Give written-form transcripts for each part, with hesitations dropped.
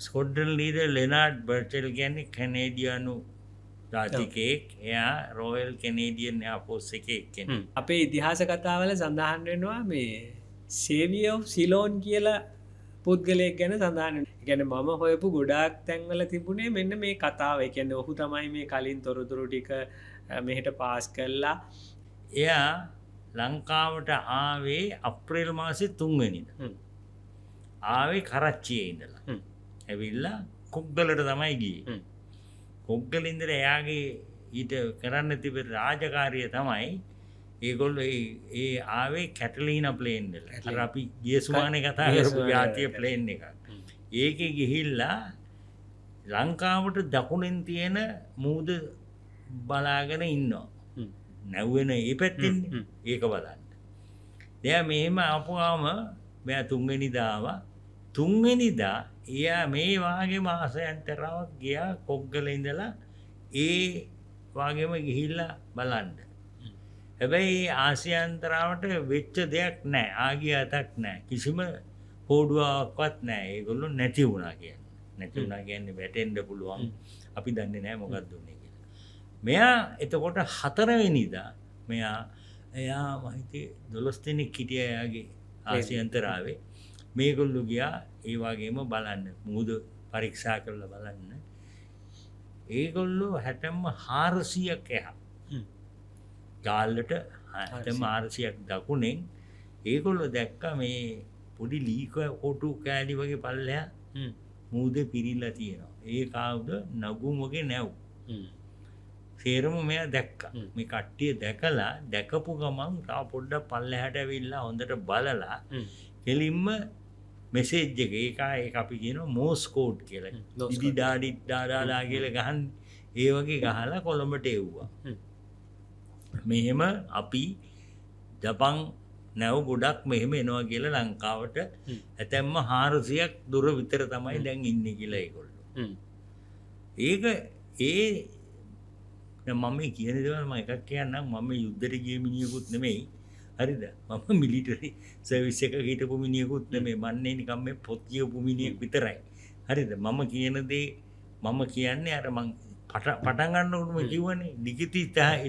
Scotland leader Leonard බර්ටෙල් කියන්නේ කැනේඩියානු ජාතිකයෙක්. එයා royal Canadian එයාර්ෆෝස් එකේ එක්කෙනෙක්. අපේ ඉතිහාස කතාවල සඳහන් වෙනවා මේ සේවියෝ සිලෝන් කියලා පුද්ගලයෙක් ගැන සඳහන්. ගැන මම හොයපු ගොඩාක් තැන්වල තිබුණේ මෙන්න මේ කතාව. කියන්නේ ඔහු තමයි මේ කලින් තොරතුරු ටික මෙහෙට පාස් කළා. එයා ලංකාවට ආවේ අප්‍රේල් මාසේ 3 වෙනිදා. ආවේ කරච්චියේ ඉඳලා. ඇවිල්ලා කොග්ගලට තමයි ගියේ. කොග්ගල ඉඳලා එයාගේ ඊට කරන්න තිබෙන රාජකාරිය තමයි ඒගොල්ලෝ ඒ ආවේ කැටලීනා ප්ලේන් වල. අර අපි ගිය සුමානේ කතා කරපු ජාතිය ප්ලේන් එක. ඒකේ ගිහිල්ලා ලංකාවට දකුණෙන් තියෙන මූද බලාගෙන ඉන්නවා. නැව්වෙන ඒ පැත්තෙන් ඒක බලන්න. දැන් මෙහෙම ආපුවාම මෙයා 3 වෙනිදා ආවා. 3 වෙනිදා එයා මේ වාගේ මාසයන්තරාවක් ගියා කොග්ගල ඉඳලා ඒ වාගේම ගිහිල්ලා බලන්න. හැබැයි ආසියාන්තරාවට වෙච්ච දෙයක් නැහැ. ආගිය අතක් නැහැ. කිසිම හෝඩුවාවක්වත් නැහැ. ඒගොල්ලෝ නැති වුණා කියන්නේ. නැති වුණා කියන්නේ වැටෙන්න පුළුවන්. අපි දන්නේ නැහැ මොකක්ද උනේ කියලා. මෙයා එතකොට 4 වෙනිදා එයා මම හිතේ 12 දිනක් හිටියා එයාගේ ආසියාන්තරාවේ. මේගොල්ලෝ ගියා ඒ වගේම බලන්න. මුහුද පරීක්ෂා කරලා බලන්න. ඒගොල්ලෝ 400ක් එහා. ගාල්ලට 400ක් දකුණෙන් ඒගොල්ලෝ දැක්කා මේ පොඩි ලී කොටු කෑලි වගේ පල්ලෙහා මුහුදේ පිරීලා තියෙනවා. ඒ කවුද නගුම් වගේ නැව්. සේරම මෙයා දැක්කා. මේ කට්ටිය දැකලා දැකපු ගමන් තා පොඩ්ඩක් පල්ලෙහාට ඇවිල්ලා හොඳට බලලා කෙලින්ම මෙසේජ් එක ඒක අපි කියනවා මෝස් කෝඩ් කියලා. ඉදි ඩාඩි ඩාඩා කියලා ගහන් ඒ වගේ ගහලා කොළඹට එව්වා. මෙහෙම අපි ජපන් නැව් ගොඩක් මෙහෙම එනවා කියලා ලංකාවට ඇතැම්ම 400ක් දුර විතර තමයි දැන් ඉන්නේ කියලා ඒගොල්ලෝ. ඒක මම කියන දේවල් මම එකක් කියන්නම්. මම යුද්ධෙට ගිය මිනිහෙකුත් නෙමෙයි. හරිද? මම මිලිටරි සර්විස් එකක හිටපු මිනිහෙකුත් නෙමෙයි. මන්නේ නිකම් මේ පොත් කියවපු මිනිහෙක් විතරයි. හරිද? මම කියන දේ මම කියන්නේ අර මං පටන් ගන්නකොටම කිව්වනේ ලිඛිත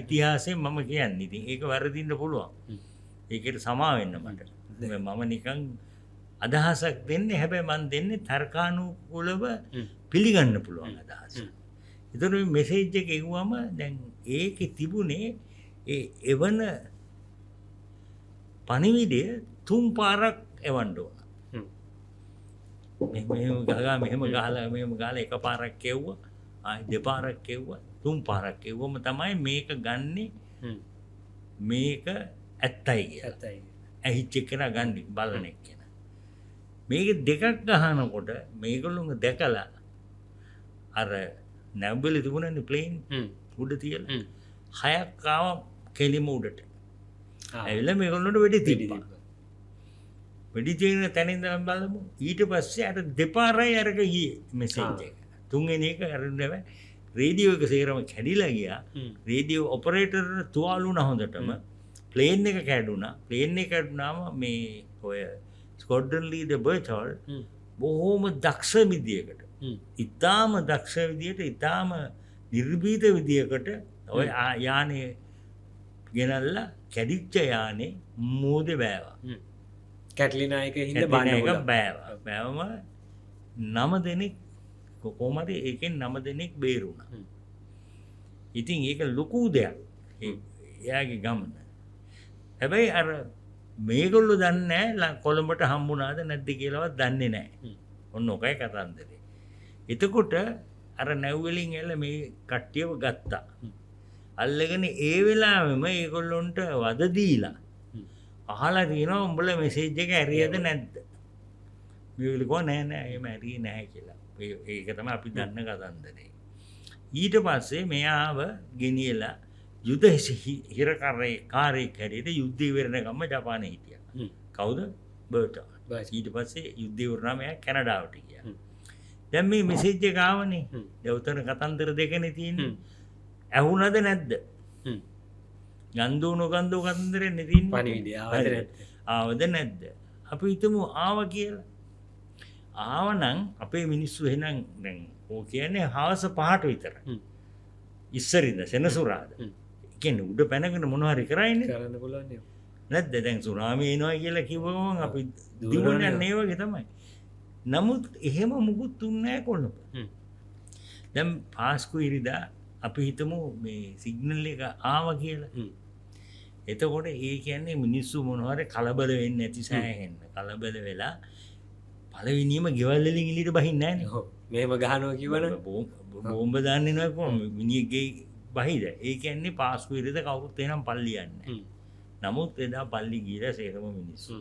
ඉතිහාසයෙන් මම කියන්නේ. ඉතින් ඒක වැරදින්න පුළුවන්. ඒකට සමා වෙන්න මට. මම නිකන් අදහසක් දෙන්නේ. හැබැයි මම දෙන්නේ තර්කානුකූලව පිළිගන්න පුළුවන් අදහස. ඒතර මේ මෙසේජ් එක එවුවම දැන් ඒකේ තිබුණේ ඒ එවන පණිවිඩය 3 පාරක් එවන්න ඕන. මෙහෙම ගහලා එක පාරක් කෙව්වා. ආයි දෙපාරක් කෙව්වා. 3 පාරක් කෙව්වම තමයි මේක ගන්නෙ. මේක ඇත්තයි කියලා. ඇහිච්ච කෙනා ගන්නේ බලන එක්කෙනා. මේක දෙකක් ගහනකොට මේගොල්ලෝ දැකලා අර නැව්බෙලි තිබුණනේ ප්ලේන් උඩ තියලා 6ක් ආව කෙලිම උඩට. ඇවිල්ලා මේගොල්ලන්ට වෙඩි තිබ්බා. වෙඩි තියෙන තැන ඉඳන් බලමු. ඊට පස්සේ අර දෙපාරයි අරක ගියේ මෙසේජ් එක. 3 වෙනි එක අරුණව රේඩියෝ එක සේරම කැඩිලා ගියා. රේඩියෝ ඔපරේටර් තුවාල වුණා හොඳටම. ප්ලේන් එක කැඩුනා. ප්ලේන් එක කැඩුනාම මේ ඔය ස්කොට්ලන්ඩ් ලීඩර් බර්ටල් බොහොම දක්ෂ විදියකට ඉතාම දක්ෂ විදියට ඉතාම නිර්භීත විදියකට ඔය යානේ ගෙනල්ලා කැඩිච්ච යානේ මූදේ බෑවා. කැටලිනා එක හින්දා බාන්න බෑවා. බෑවම 9 දෙනෙක් කොහොමද ඒකෙන් 9 දෙනෙක් බේරුණා. ඉතින් ඒක ලොකු දෙයක්. එයාගේ ගමන. හැබැයි අර මේගොල්ලෝ දන්නේ නැහැ කොළඹට හම්බුණාද නැද්ද කියලාවත් දන්නේ නැහැ. ඔන්න ඔකයි කතන්දරේ. එතකොට අර නැව්වලින් එළ මේ කට්ටියව ගත්තා. අල්ලගෙන ඒ වෙලාවෙම ඒගොල්ලොන්ට වද දීලා අහලා තියෙනවා උඹලා මෙසේජ් එක ඇරියද නැද්ද? මේගොල්ලෝ කිව්වා නෑ නෑ එහෙම ඇරියේ නැහැ කියලා. ඒක තමයි අපි දන්න කතන්දරේ. ඊට පස්සේ මෙයාව ගෙනියලා යුද හිරකාරයෙක් හැටියට යුද්ධ ඉවරනකම්ම ජපානයේ හිටියා. කවුද? බර්ටල්. ඊට පස්සේ යුද්ධ ඉවරනම එයා කැනඩාවට ගියා. දැන් මේ මෙසේජ් එක ආවනේ. දැන් උතන කතන්දර දෙකනේ තියෙන්නේ. ඇහුණද නැද්ද? ගන්දු නොගන්දු කතන්දරේ නේ තියෙන්නේ. පණිවිඩය ආවද නැද්ද? ආවද නැද්ද? අපි හිතමු ආව කියලා. ආවනම් අපේ මිනිස්සු එහෙනම් දැන් ඕ කියන්නේ හවස 5ට විතර. ඉස්සරින්ද සෙනසුරාද. කියන්නේ උඩ පැනගෙන මොනවා හරි කරයිනේ. කරන්න පුළුවන් නේ. නැද්ද දැන් සුනාමි එනවා කියලා කිව්වම අපි දිනුනේ ඒ වගේ තමයි. නමුත් එහෙම මුකුත් තුන්නේ නැහැ කොළඹ. දැන් පාස්කු ඉරිදා අපි හිතමු මේ සිග්නල් එක ආවා කියලා. එතකොට ඒ කියන්නේ මිනිස්සු මොනවා හරි කලබල වෙන්නේ නැති සෑහෙන්න. කලබල වෙලා පළවෙනියම ගෙවල් වලින් එළියට බහින්නේ නැහැ නේ. මෙහෙම ගහනවා කිව්වනේ. බෝම්බ දාන්නේ නැහැ කොහොම මිනිහගේ බහිද. ඒ කියන්නේ පාස්කු ඉරිදා කවුරුත් එහෙනම් පල්ලි යන්නේ. නමුත් එදා පල්ලි ගිහලා සේරම මිනිස්සු.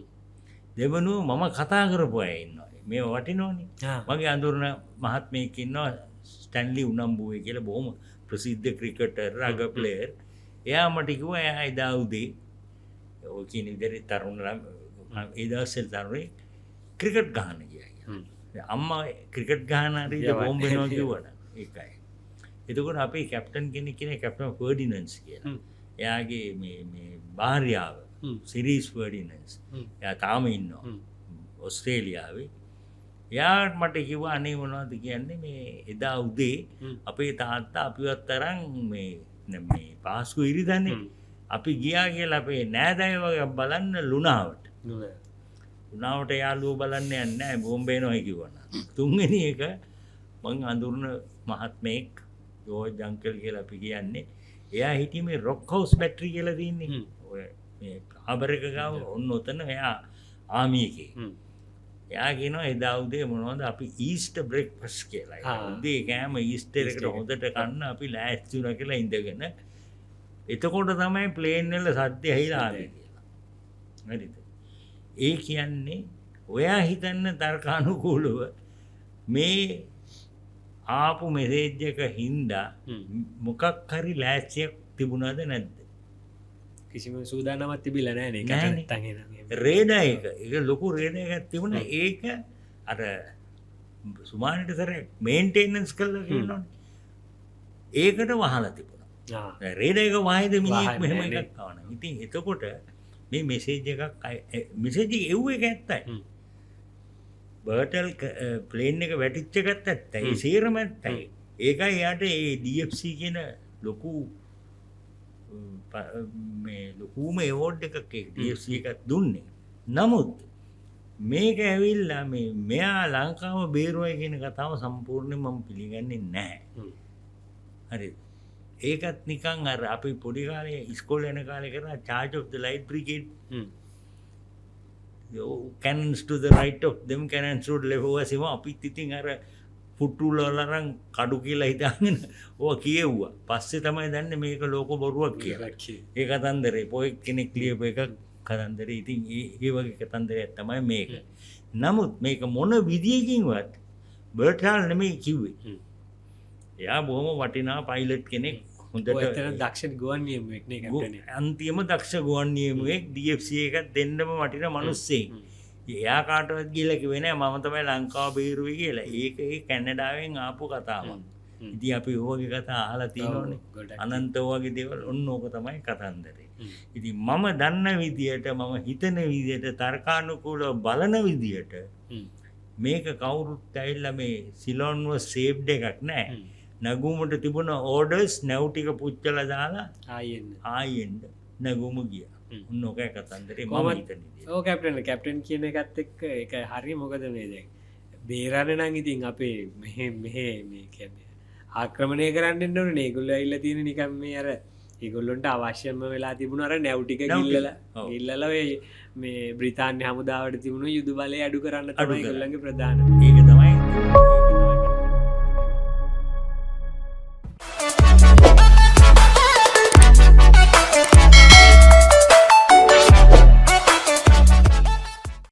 දෙවනුව මම කතා කරපු අය ඉන්නවා. මේ වටිනෝනේ. මගේ අඳුරන මහත්මයෙක් ඉන්නවා ස්ටැන්ලි උනම්බුවේ කියලා බොහොම ප්‍රසිද්ධ ක්‍රිකටර් රග ප්ලේයර්. එයා මට කිව්වා එයා එදා උදේ ඔය කියන විදිහට තරුණ ඒ දවස්වල තරුණේ ක්‍රිකට් ගහන්න ගියා. අම්මා ක්‍රිකට් ගහන හරිද බෝම්බ වෙනවා කිව්වනේ. ඒකයි. එතකොට අපේ කැප්ටන් කෙනෙක් කියන්නේ කැප්ටන් ෆර්ඩිනන්ඩ්ස් කියලා. එයාගේ මේ භාර්යාව සිරීස් ෆර්ඩිනන්ඩ්ස්. එයා තාම ඉන්නවා ඕස්ට්‍රේලියාවේ. එයා මට කිව්වා අනේ මොනවද කියන්නේ මේ එදා උදේ අපේ තාත්තා අපිවත් අරන් මේ පාස්කු ඉරිදානේ අපි ගියා කියලා අපේ නෑදෑයෝ වගේ බලන්න ලුණාවට. ලුණාවට යාළුවෝ බලන්න යන්නේ නැහැ බෝම්බ එනවා කිව්වනම්. තුන්වෙනි එක මං අඳුරන මහත්මයෙක් ජෝර්ජ් අංකල් කියලා අපි කියන්නේ. එයා හිටියේ මේ රොක් හවුස් බැටරි කියලා දින්නේ. ඔය මේ හාබර් එක ගාව ඔන්න ඔතන එයා ආමි එකේ. එයා කියනවා එදා උදේ මොනවද අපි ඊස්ටර් බ්‍රේක්ෆාස්ට් කියලා. උදේ කෑම ඊස්ටර් එකට හොඳට කන්න අපි ලෑස්ති වුණා කියලා ඉඳගෙන. එතකොට තමයි ප්ලේන් වල සද්ද ඇහිලා ආවේ කියලා. හරිද? ඒ කියන්නේ ඔයා හිතන්න තර්කානුකූලව මේ ආපු මෙසේජ් එක හින්දා මොකක් හරි ලෑස්තියක් තිබුණාද නැද්ද? කිසිම සූදානමක් තිබිලා නැහැ නේ. ඒකට නැත්තම් එනවා. රේඩා එක ඒක ලොකු රේඩා එකක් තිබුණා. ඒක අර සුමානට සරේ මේන්ටේනන්ස් කරලා කියනවනේ. ඒකට වහලා තිබුණා. රේඩා එක වහයිද මිනිහෙක් මෙහෙම එකක් ආවනම්. ඉතින් එතකොට මේ මෙසේජ් එකක් මෙසේජ් එක එව්ව එක ඇත්තයි. බර්ටල් ප්ලේන් එක වැටිච්ච එකත් ඇත්තයි. ඒ සේරම ඇත්තයි. ඒකයි යාට ඒ DFC කියන ලොකු මේ ලොකුම එවෝඩ් එකක් DFC එකක් දුන්නේ. නමුත් මේක ඇවිල්ලා මෙයා ලංකාව බේරුවයි කියන කතාව සම්පූර්ණයෙන් මම පිළිගන්නේ නැහැ. හරිද? ඒකත් නිකන් අර අපි පොඩි කාලේ ඉස්කෝලේ යන කාලේ කරා charge of the light brigade. cannons to the right of them cannons to the left ඔයසම අපිත් ඉතින් අර පුටුල වලරන් කඩු කියලා හිතාගෙන ඔය කියෙව්වා. පස්සේ තමයි දන්නේ මේක ලෝක බොරුවක් කියලා. ඒ කතන්දරේ පොයි කෙනෙක් ලියපු එක කතන්දරේ. ඉතින් ඒ වගේ කතන්දරයක් තමයි මේක. නමුත් මේක මොන විදියකින්වත් බර්ටල් නෙමෙයි කිව්වේ. එයා බොහොම වටිනා පයිලට් කෙනෙක්. හොඳට දක්ෂ ගුවන් නියමුවෙක් නේ කැප්ටන්. අන්තිම දක්ෂ ගුවන් නියමුවෙක් DFC එකක් දෙන්නම වටින මිනිස්සෙක්. එයා කාටවත් කියලා කිව්වේ නෑ මම තමයි ලංකාව බේරුවේ කියලා. ඒක ඒ කැනඩාවෙන් ආපු කතාවක්. ඉතින් අපි ඕවගේ කතා අහලා තියෙනෝනේ. අනන්ත වගේ දේවල් ඔන්න ඕක තමයි කතන්දරේ. ඉතින් මම දන්න විදියට මම හිතන විදියට තර්කානුකූලව බලන විදියට මේක කවුරුත් ඇවිල්ලා මේ සිලොන්ව සේව්ඩ් එකක් නෑ. නගුමට තිබුණ ඕඩර්ස් නැව් ටික පුච්චලා දාලා ආයෙන්න නගුම ගියා. ඔන්න ඔකයි කතන්දරේ මම හිතන්නේ. ඔව් කැප්ටන් කියන එකත් එක්ක ඒක හරිය මොකද මේ දැන් බේරන්න නම් ඉතින් අපේ මෙහෙ මේ කියන්නේ ආක්‍රමණය කරන්න එන්න ඕනේ. ඒගොල්ලෝ ඇවිල්ලා තියෙන නිකන් මේ අර ඒගොල්ලොන්ට අවශ්‍යම වෙලා තිබුණ අර නැව් ටික ගිල්ලලා මේ බ්‍රිතාන්‍ය හමුදාවට තිබුණු යුද බලය අඩු කරන්න තමයි ඒගොල්ලන්ගේ ප්‍රධාන. ඒක තමයි